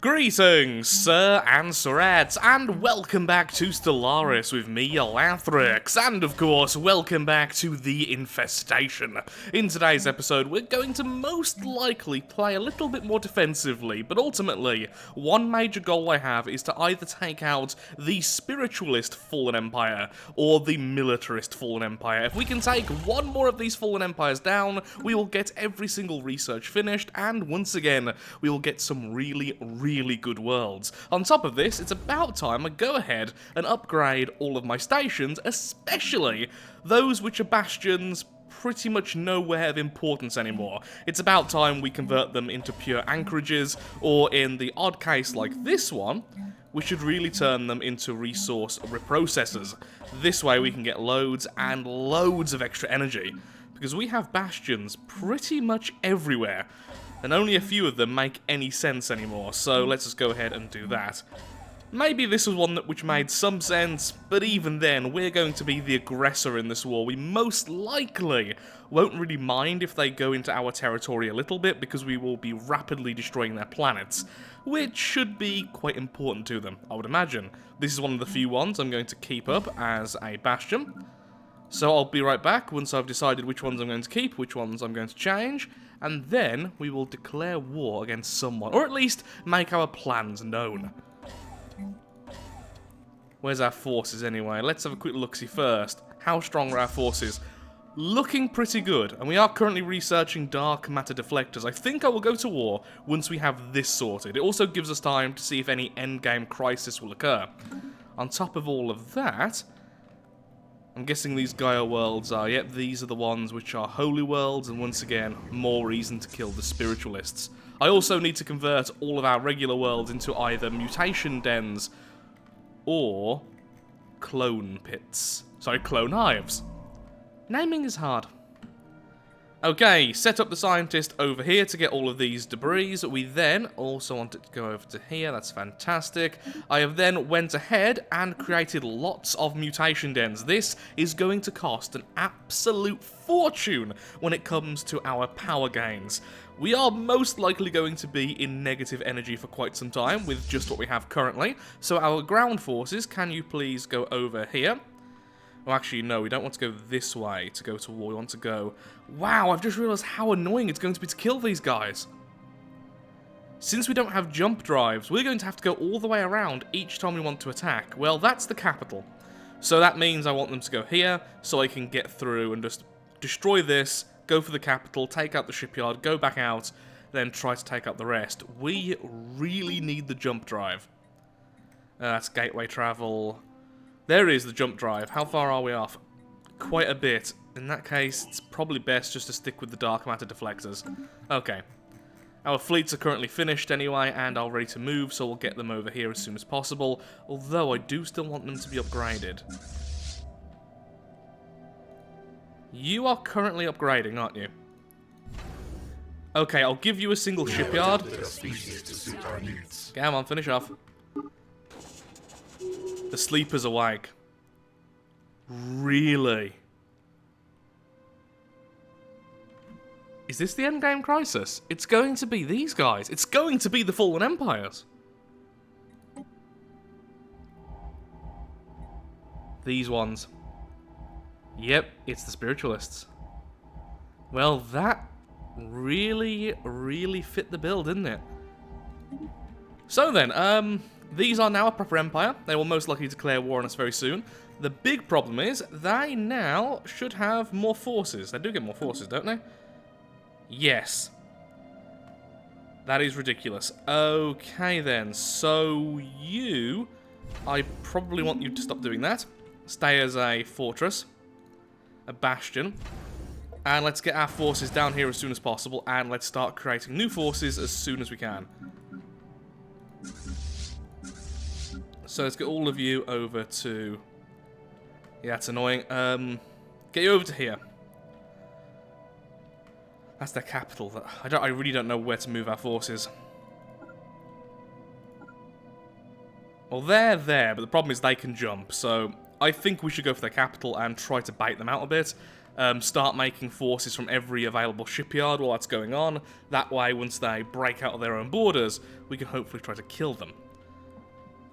Greetings, sir and sirettes, and welcome back to Stellaris with me, Lathrix, and of course, welcome back to the Infestation. In today's episode, we're going to most likely play a little bit more defensively, but ultimately, one major goal I have is to either take out the Spiritualist Fallen Empire, or the Militarist Fallen Empire. If we can take one more of these Fallen Empires down, we will get every single research finished, and once again, we will get some really good worlds. On top of this, it's about time I go ahead and upgrade all of my stations, especially those which are bastions pretty much nowhere of importance anymore. It's about time we convert them into pure anchorages, or in the odd case like this one, we should really turn them into resource reprocessors. This way we can get loads and loads of extra energy, because we have bastions pretty much everywhere, and only a few of them make any sense anymore, so let's just go ahead and do that. Maybe this was one which made some sense, but even then, we're going to be the aggressor in this war. We most likely won't really mind if they go into our territory a little bit, because we will be rapidly destroying their planets, which should be quite important to them, I would imagine. This is one of the few ones I'm going to keep up as a bastion. So I'll be right back once I've decided which ones I'm going to keep, which ones I'm going to change, and then we will declare war against someone, or at least make our plans known. Where's our forces anyway? Let's have a quick look-see first. How strong are our forces? Looking pretty good, and we are currently researching dark matter deflectors. I think I will go to war once we have this sorted. It also gives us time to see if any endgame crisis will occur. On top of all of that, I'm guessing these Gaia worlds are, yep, these are the ones which are holy worlds, and once again, more reason to kill the Spiritualists. I also need to convert all of our regular worlds into either mutation dens or clone pits. Sorry, clone hives. Naming is hard. Okay, set up the scientist over here to get all of these debris. We then also want it to go over to here. That's fantastic. I have then went ahead and created lots of mutation dens. This is going to cost an absolute fortune when it comes to our power gains. We are most likely going to be in negative energy for quite some time with just what we have currently. So our ground forces, can you please go over here? Well, actually, no, we don't want to go this way to go to war. We want to go... Wow, I've just realised how annoying it's going to be to kill these guys. Since we don't have jump drives, we're going to have to go all the way around each time we want to attack. Well, that's the capital. So that means I want them to go here, so I can get through and just destroy this, go for the capital, take out the shipyard, go back out, then try to take out the rest. We really need the jump drive. That's gateway travel... There is the jump drive. How far are we off? Quite a bit. In that case, it's probably best just to stick with the dark matter deflectors. Okay. Our fleets are currently finished anyway, and are ready to move, so we'll get them over here as soon as possible. Although, I do still want them to be upgraded. You are currently upgrading, aren't you? Okay, I'll give you a single shipyard. Come on, finish off. The sleeper's awake. Really? Is this the endgame crisis? It's going to be these guys. It's going to be the Fallen Empires. These ones. Yep, it's the Spiritualists. Well, that really fit the bill, didn't it? So then, these are now a proper empire. They will most likely declare war on us very soon. The big problem is, they now should have more forces. They do get more forces, don't they? Yes. That is ridiculous. Okay then, so you... I probably want you to stop doing that. Stay as a fortress. A bastion. And let's get our forces down here as soon as possible, and let's start creating new forces as soon as we can. So let's get all of you over to... Yeah, it's annoying. Get you over to here. That's their capital. I really don't know where to move our forces. Well, they're there, but the problem is they can jump. So I think we should go for their capital and try to bait them out a bit. start making forces from every available shipyard while that's going on. That way, once they break out of their own borders, we can hopefully try to kill them.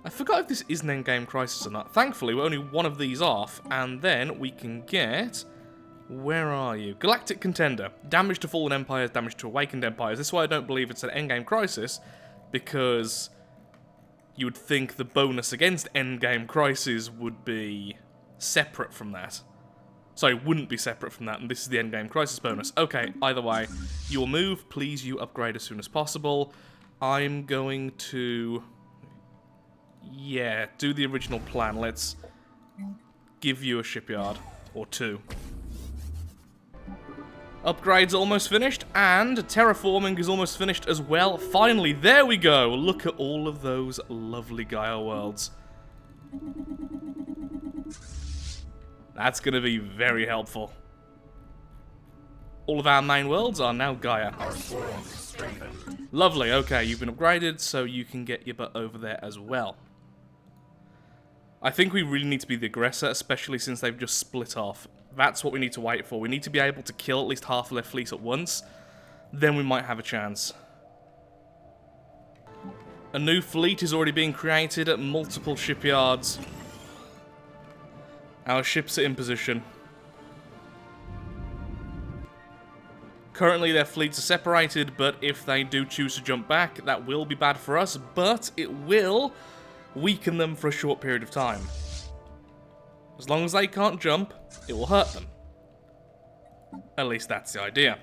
I forgot if this is an endgame crisis or not. Thankfully, we're only one of these off, and then we can get... Where are you? Galactic Contender. Damage to fallen empires, damage to awakened empires. This is why I don't believe it's an endgame crisis, because you would think the bonus against endgame crisis would be separate from that. Sorry, wouldn't be separate from that, and this is the endgame crisis bonus. Okay, either way, your move, please you upgrade as soon as possible. I'm going to... Yeah, do the original plan. Let's give you a shipyard, or two. Upgrade's almost finished, and terraforming is almost finished as well. Finally, there we go! Look at all of those lovely Gaia worlds. That's going to be very helpful. All of our main worlds are now Gaia. Lovely, okay, you've been upgraded, so you can get your butt over there as well. I think we really need to be the aggressor, especially since they've just split off. That's what we need to wait for. We need to be able to kill at least half of their fleet at once. Then we might have a chance. A new fleet is already being created at multiple shipyards. Our ships are in position. Currently their fleets are separated, but if they do choose to jump back, that will be bad for us, but it will weaken them for a short period of time. As long as they can't jump, it will hurt them. At least that's the idea.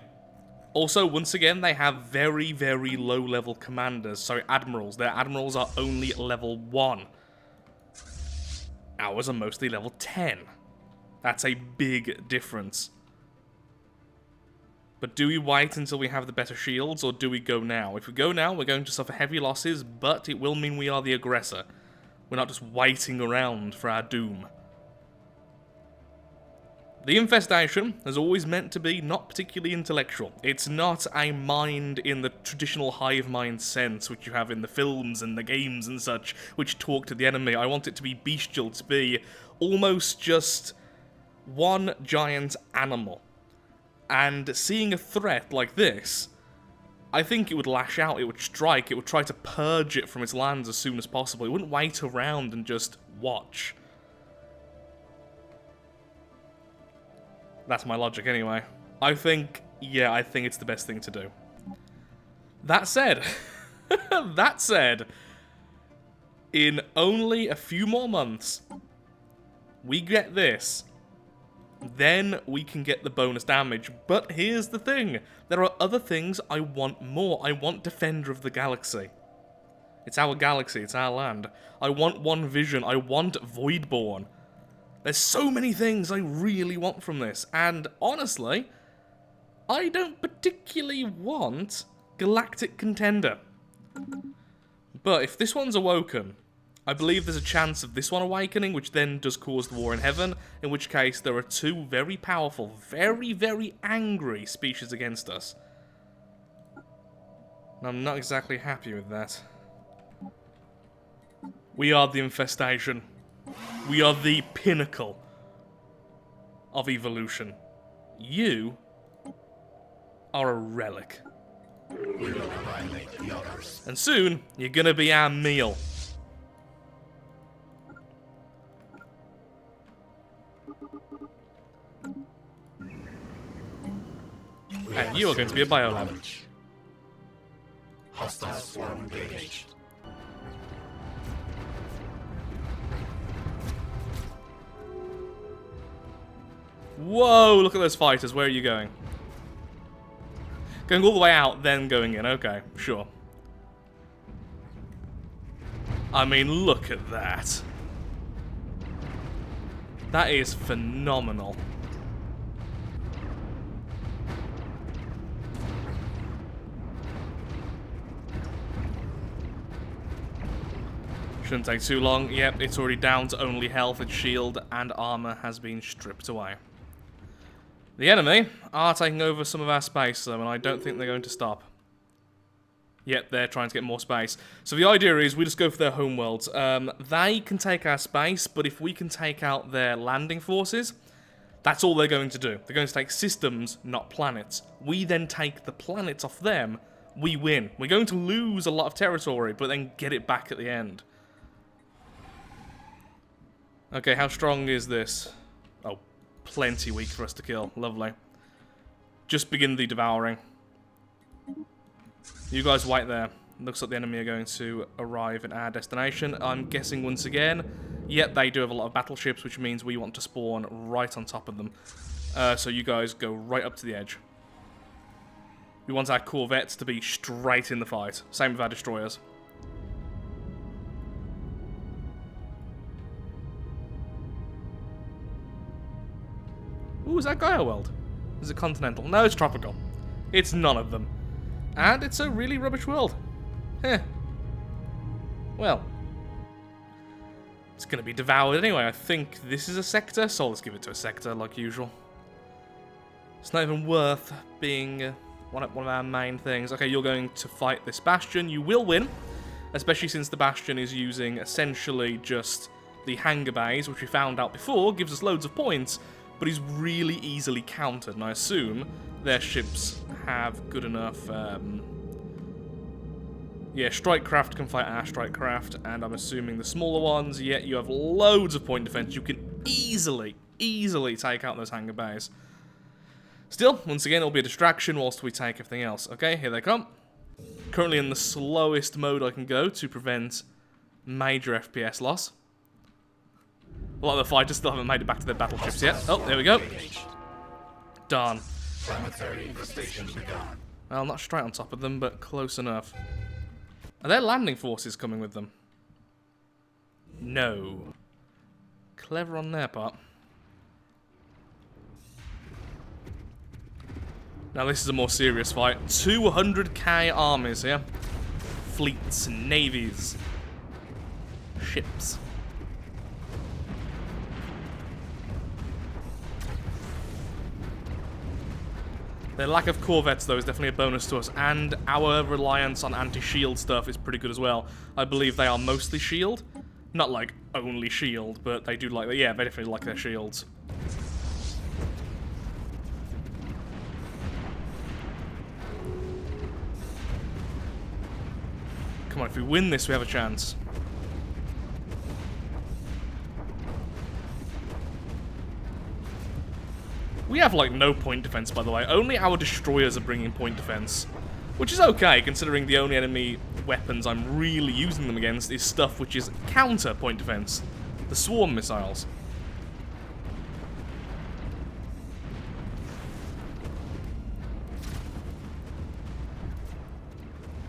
Also, once again, they have very, very low-level commanders. Sorry, admirals. Their admirals are only level 1. Ours are mostly level 10. That's a big difference. But do we wait until we have the better shields, or do we go now? If we go now, we're going to suffer heavy losses, but it will mean we are the aggressor. We're not just waiting around for our doom. The infestation has always meant to be not particularly intellectual. It's not a mind in the traditional hive mind sense, which you have in the films and the games and such, which talk to the enemy. I want it to be bestial, to be almost just one giant animal. And seeing a threat like this, I think it would lash out, it would strike, it would try to purge it from its lands as soon as possible. It wouldn't wait around and just watch. That's my logic anyway. I think it's the best thing to do. That said, in only a few more months, we get this. Then we can get the bonus damage. But here's the thing. There are other things I want more. I want Defender of the Galaxy. It's our galaxy. It's our land. I want One Vision. I want Voidborn. There's so many things I really want from this. And honestly, I don't particularly want Galactic Contender. But if this one's awoken, I believe there's a chance of this one awakening, which then does cause the war in heaven, in which case there are two very powerful, very, very angry species against us. And I'm not exactly happy with that. We are the infestation. We are the pinnacle of evolution. You are a relic. We will annihilate the others. And soon, you're gonna be our meal. And you are going to be a biolab. Hostile swarm engaged. Whoa, look at those fighters. Where are you going? Going all the way out, then going in. Okay, sure. I mean, look at that. That is phenomenal. Shouldn't take too long. Yep, it's already down to only health. Its shield and armor has been stripped away. The enemy are taking over some of our space, though, and I don't think they're going to stop. Yep, they're trying to get more space. So the idea is we just go for their homeworlds. They can take our space, but if we can take out their landing forces, That's all they're going to do. They're going to take systems, not planets. We then take the planets off them. We win. We're going to lose a lot of territory, but then get it back at the end. Okay, how strong is this? Oh, plenty weak for us to kill. Lovely. Just begin the devouring. You guys wait there. Looks like the enemy are going to arrive at our destination. I'm guessing once again, yep, they do have a lot of battleships, which means we want to spawn right on top of them. So you guys go right up to the edge. We want our corvettes to be straight in the fight. Same with our destroyers. Ooh, is that Gaia World? Is it continental? No, it's tropical. It's none of them. And it's a really rubbish world. Heh. Well. It's going to be devoured anyway. I think this is a sector, so let's give it to a sector like usual. It's not even worth being one of our main things. Okay, you're going to fight this Bastion. You will win, especially since the Bastion is using essentially just the hangar bays, which we found out before, gives us loads of points, but is really easily countered, and I assume their ships have good enough... yeah, strike craft can fight our strike craft, and I'm assuming the smaller ones, yeah, you have loads of point defense. You can easily take out those hangar bays. Still, once again, it'll be a distraction whilst we take everything else. Okay, here they come. Currently in the slowest mode I can go to prevent major FPS loss. A lot of the fighters still haven't made it back to their battleships yet. Oh, there we go. Darn. Well, not straight on top of them, but close enough. Are there landing forces coming with them? No. Clever on their part. Now this is a more serious fight. 200k armies here. Fleets, navies, ships. The lack of corvettes, though, is definitely a bonus to us, and our reliance on anti-shield stuff is pretty good as well. I believe they are mostly shield. Not, like, only shield, but they do like... Yeah, they definitely like their shields. Come on, if we win this, we have a chance. We have, like, no point defense, by the way. Only our destroyers are bringing point defense. Which is okay, considering the only enemy weapons I'm really using them against is stuff which is counter point defense. The swarm missiles.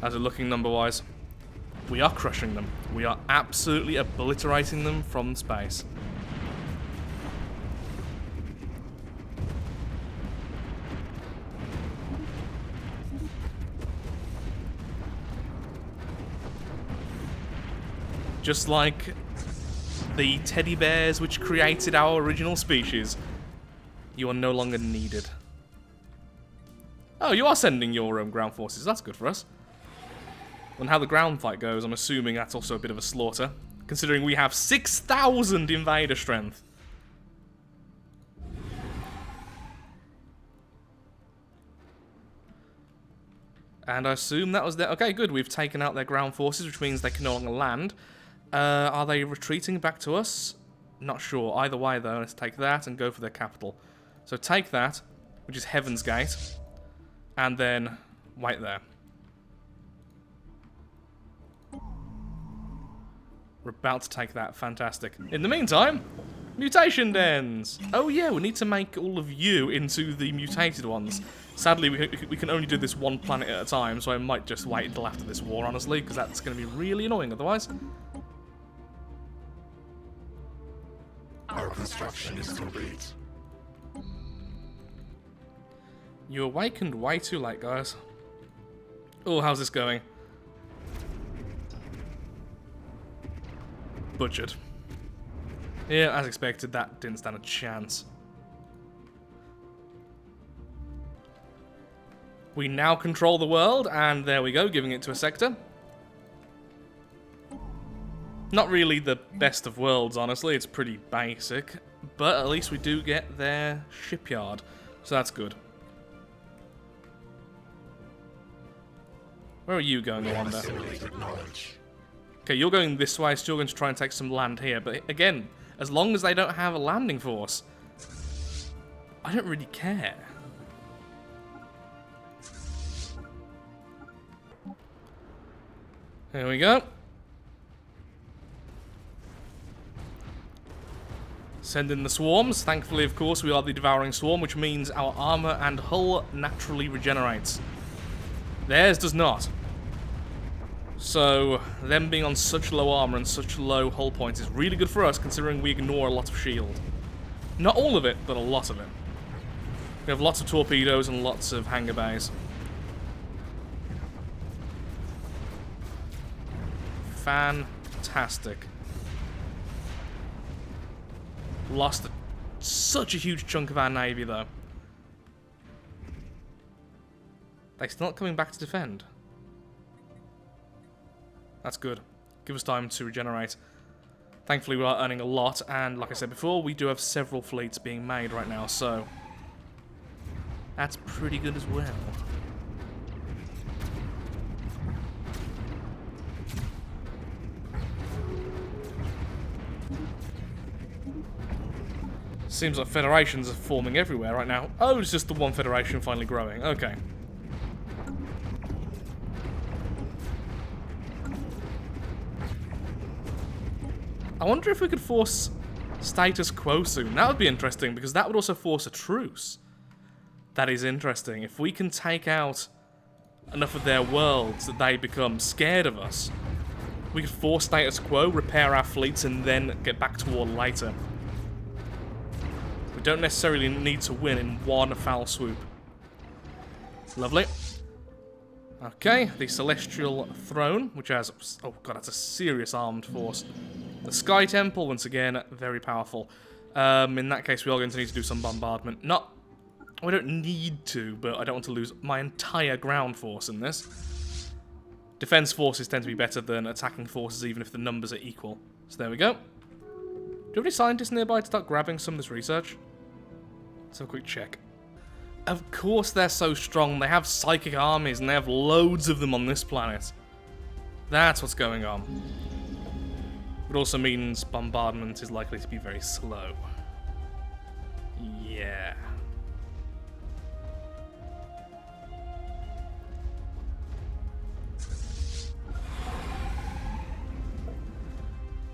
How's it looking number-wise? We are crushing them. We are absolutely obliterating them from space. Just like the teddy bears which created our original species, you are no longer needed. Oh, you are sending your ground forces. That's good for us. And how the ground fight goes, I'm assuming that's also a bit of a slaughter, considering we have 6,000 invader strength. And I assume that was their... Okay, good. We've taken out their ground forces, which means they can no longer land. Are they retreating back to us? Not sure. Either way, though, let's take that and go for their capital. So take that, which is Heaven's Gate, and then wait there. We're about to take that. Fantastic. In the meantime, mutation dens. Oh yeah, we need to make all of you into the mutated ones. Sadly, we can only do this one planet at a time, so I might just wait until after this war, honestly, because that's going to be really annoying otherwise. Our construction is complete. You awakened way too late, guys. Oh, how's this going? Butchered. Yeah, as expected, that didn't stand a chance. We now control the world, and there we go, giving it to a sector. Not really the best of worlds, honestly. It's pretty basic, but at least we do get their shipyard, so that's good. Where are you going, Wanda? Okay, you're going this way, still going to try and take some land here, but again, as long as they don't have a landing force, I don't really care. There we go. Send in the swarms. Thankfully, of course, we are the devouring swarm, which means our armor and hull naturally regenerates. Theirs does not. So, them being on such low armor and such low hull points is really good for us, considering we ignore a lot of shield. Not all of it, but a lot of it. We have lots of torpedoes and lots of hangar bays. Fantastic. Lost such a huge chunk of our navy, though. They're still not coming back to defend. That's good. Give us time to regenerate. Thankfully, we are earning a lot, and like I said before, we do have several fleets being made right now, so that's pretty good as well. Seems like federations are forming everywhere right now. Oh, it's just the one federation finally growing. Okay. I wonder if we could force status quo soon. That would be interesting, because that would also force a truce. That is interesting. If we can take out enough of their worlds that they become scared of us, we could force status quo, repair our fleets, and then get back to war later. We don't necessarily need to win in one foul swoop. Lovely. Okay, the Celestial Throne, which has... oh god, that's a serious armed force. The Sky Temple, once again, very powerful. In that case, we are going to need to do some bombardment. We don't need to, but I don't want to lose my entire ground force in this. Defense forces tend to be better than attacking forces, even if the numbers are equal. So there we go. Do you have any scientists nearby to start grabbing some of this research? Let's have a quick check. Of course they're so strong. They have psychic armies, and they have loads of them on this planet. That's what's going on. It also means bombardment is likely to be very slow. Yeah.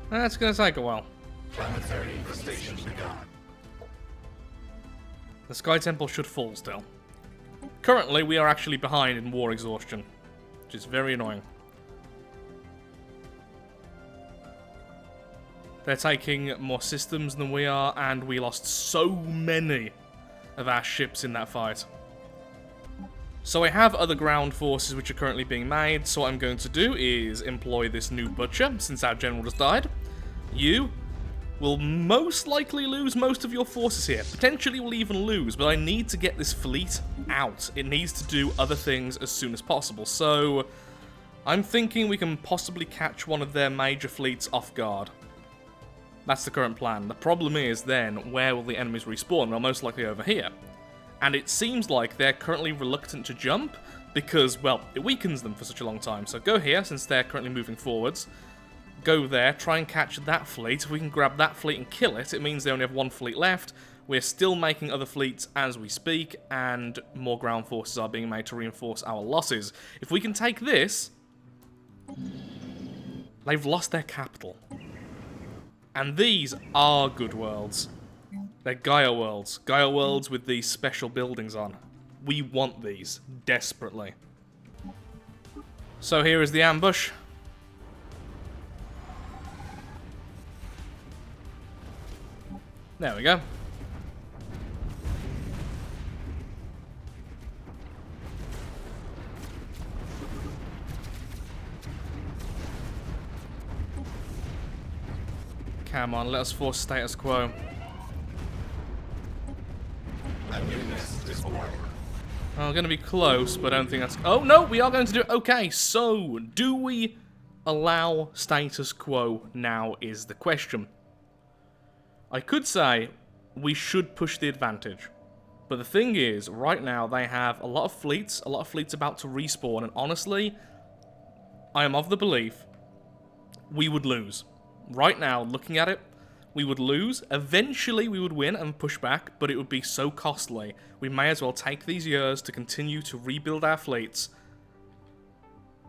That's gonna take a while. Planetary infestation begun. The Sky Temple should fall still. Currently, we are actually behind in war exhaustion, which is very annoying. They're taking more systems than we are, and we lost so many of our ships in that fight. So I have other ground forces which are currently being made, so what I'm going to do is employ this new butcher, since our general just died. You will most likely lose most of your forces here. Potentially will even lose, but I need to get this fleet out. It needs to do other things as soon as possible, so I'm thinking we can possibly catch one of their major fleets off guard. That's the current plan. The problem is then, where will the enemies respawn? Well, most likely over here. And it seems like they're currently reluctant to jump because, well, it weakens them for such a long time. So go here, since they're currently moving forwards. Go there, try and catch that fleet. If we can grab that fleet and kill it, it means they only have one fleet left. We're still making other fleets as we speak, and more ground forces are being made to reinforce our losses. If we can take this, they've lost their capital. And these are good worlds. They're Gaia worlds. Gaia worlds with these special buildings on. We want these desperately. So here is the ambush. There we go. Come on, let us force status quo. I'm going to be close, but I don't think that's... oh, no, we are going to do it. Okay, so do we allow status quo now is the question. I could say we should push the advantage. But the thing is, right now they have a lot of fleets about to respawn, and honestly, I am of the belief we would lose. Right now, looking at it, we would lose. Eventually, we would win and push back, but it would be so costly. We may as well take these years to continue to rebuild our fleets,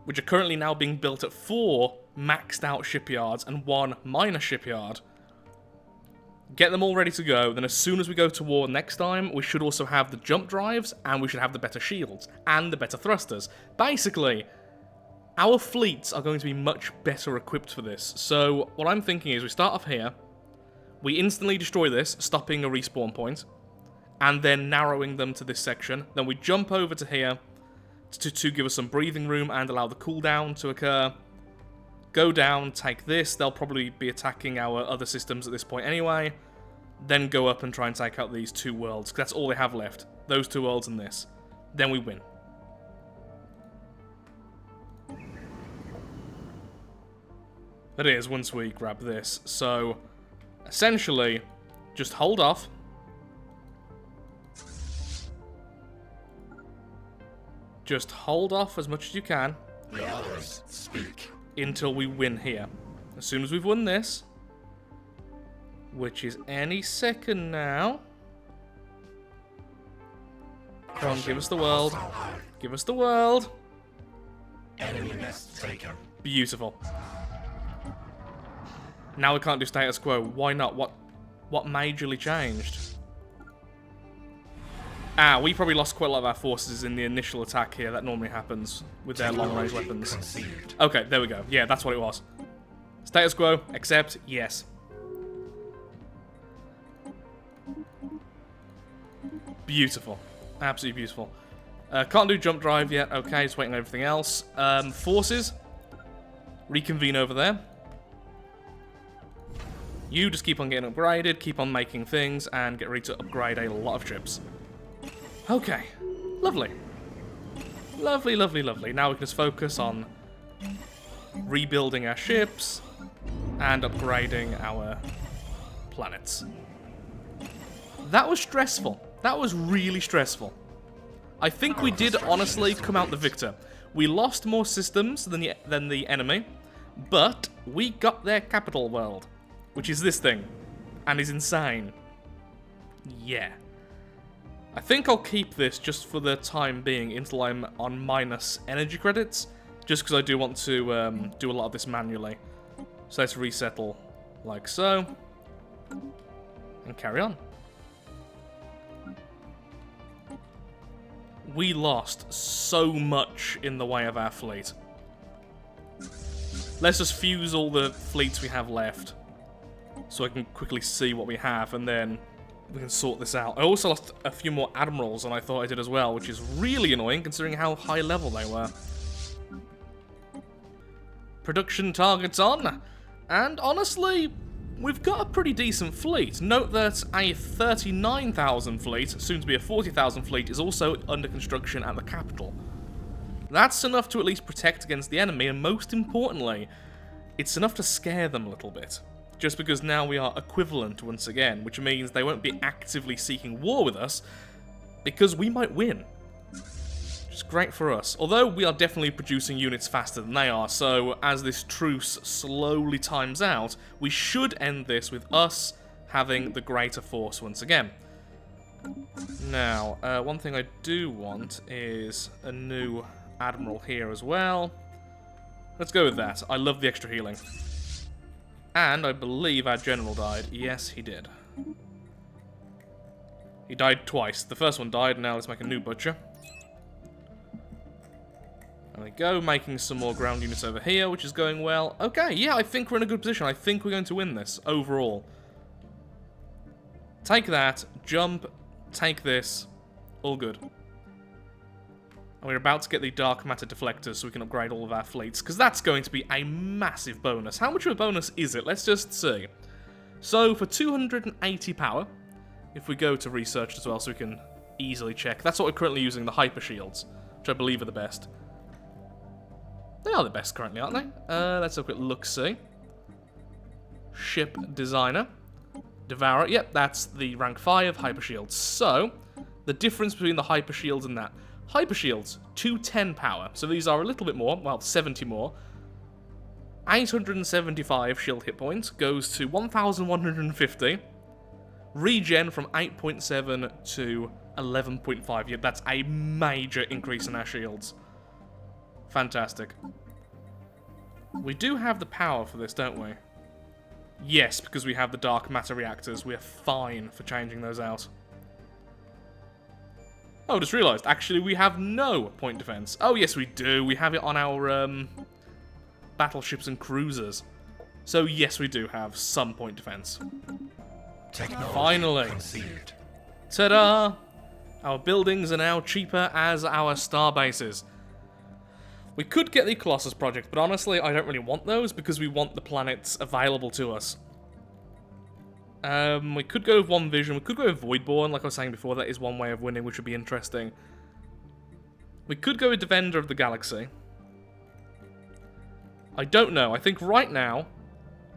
which are currently now being built at 4 maxed out shipyards and 1 minor shipyard. Get them all ready to go, then as soon as we go to war next time, we should also have the jump drives, and we should have the better shields, and the better thrusters. Basically, our fleets are going to be much better equipped for this. So, what I'm thinking is we start off here, we instantly destroy this, stopping a respawn point, and then narrowing them to this section. Then we jump over to here to give us some breathing room and allow the cooldown to occur. Go down, take this. They'll probably be attacking our other systems at this point anyway. Then go up and try and take out these 2 worlds, because that's all they have left. Those 2 worlds and this. Then we win. That is, once we grab this. So, essentially, just hold off. Just hold off as much as you can. The others speak. Until we win here. As soon as we've won this, which is any second now. Come on, give us the world. Give us the world. Enemy nest taken. Beautiful. Now we can't do status quo. Why not? What majorly changed? We probably lost quite a lot of our forces in the initial attack here. That normally happens with their long-range weapons. Conceived. Okay, there we go. Yeah, that's what it was. Status quo, accept, yes. Beautiful. Absolutely beautiful. Can't do jump drive yet. Okay, just waiting on everything else. Forces. Reconvene over there. You just keep on getting upgraded, keep on making things, and get ready to upgrade a lot of ships. Okay. Lovely. Lovely, lovely, lovely. Now we can just focus on rebuilding our ships and upgrading our planets. That was stressful. That was really stressful. I think we did honestly come out the victor. We lost more systems than the enemy, but we got their capital world, which is this thing, and is insane. Yeah. I think I'll keep this just for the time being until I'm on minus energy credits, just because I do want to do a lot of this manually. So let's resettle like so, and carry on. We lost so much in the way of our fleet. Let's just fuse all the fleets we have left, so I can quickly see what we have, and then we can sort this out. I also lost a few more admirals than I thought I did as well, which is really annoying considering how high level they were. Production targets on, and honestly, we've got a pretty decent fleet. Note that a 39,000 fleet, soon to be a 40,000 fleet, is also under construction at the capital. That's enough to at least protect against the enemy, and most importantly, it's enough to scare them a little bit. Just because now we are equivalent once again, which means they won't be actively seeking war with us, because we might win. Which is great for us. Although we are definitely producing units faster than they are, so as this truce slowly times out, we should end this with us having the greater force once again. Now, one thing I do want is a new admiral here as well. Let's go with that. I love the extra healing. And I believe our general died. Yes, he did. He died twice. The first one died, now let's make a new butcher. There we go, making some more ground units over here, which is going well. Okay, yeah, I think we're in a good position. I think we're going to win this, overall. Take that, jump, take this, all good. And we're about to get the dark matter deflectors so we can upgrade all of our fleets, because that's going to be a massive bonus. How much of a bonus is it? Let's just see. So, for 280 power, if we go to research as well so we can easily check, that's what we're currently using, the hyper shields, which I believe are the best. They are the best currently, aren't they? Let's have a quick look-see. Ship designer. Devourer, yep, that's the rank 5 Hyper Shields. So, the difference between the Hyper Shields and that. Hyper Shields, 210 power, so these are a little bit more, well, 70 more. 875 shield hit points goes to 1,150. Regen from 8.7 to 11.5. Yeah, that's a major increase in our shields. Fantastic. We do have the power for this, don't we? Yes, because we have the dark matter reactors. We're fine for changing those out. Oh, just realised. Actually, we have no point defense. Oh, yes, we do. We have it on our battleships and cruisers. So, yes, we do have some point defense. Technology Finally. conceived. Ta-da! Our buildings are now cheaper as our star bases. We could get the Colossus project, but honestly, I don't really want those because we want the planets available to us. We could go with One Vision. We could go with Voidborn, like I was saying before. That is one way of winning, which would be interesting. We could go with Defender of the Galaxy. I don't know. I think right now,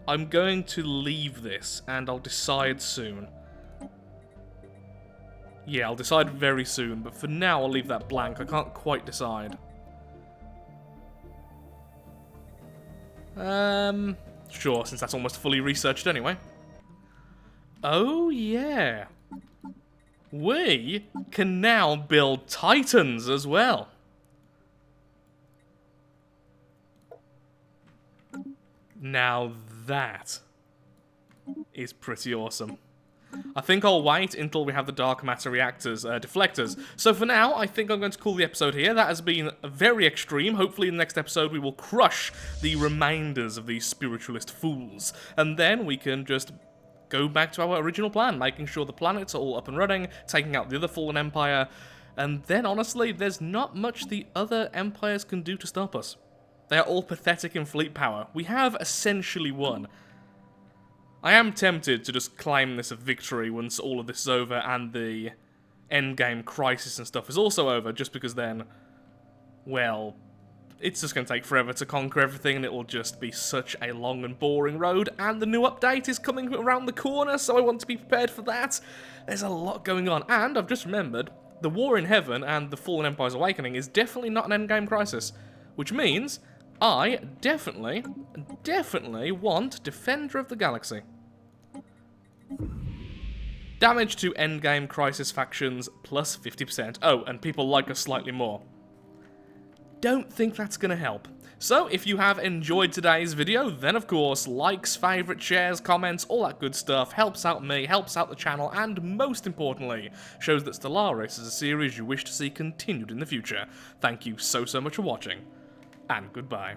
I'm going to leave this, and I'll decide soon. Yeah, I'll decide very soon, but for now, I'll leave that blank. I can't quite decide. Sure, since that's almost fully researched anyway. Oh, yeah. We can now build Titans as well. Now that is pretty awesome. I think I'll wait until we have the dark matter reactors, deflectors. So for now, I think I'm going to call the episode here. That has been very extreme. Hopefully in the next episode we will crush the remainders of these spiritualist fools. And then we can just go back to our original plan, making sure the planets are all up and running, taking out the other fallen empire. And then honestly, there's not much the other empires can do to stop us. They are all pathetic in fleet power. We have essentially won. I am tempted to just claim this a victory once all of this is over and the endgame crisis and stuff is also over, just because then, well, it's just going to take forever to conquer everything and it will just be such a long and boring road, and the new update is coming around the corner, so I want to be prepared for that. There's a lot going on, and I've just remembered, the War in Heaven and the Fallen Empire's Awakening is definitely not an endgame crisis, which means I definitely want Defender of the Galaxy. Damage to endgame crisis factions plus 50%. Oh, and people like us slightly more. Don't think that's going to help. So, if you have enjoyed today's video, then of course, likes, favourites, shares, comments, all that good stuff helps out me, helps out the channel, and most importantly, shows that Stellaris is a series you wish to see continued in the future. Thank you so much for watching, and goodbye.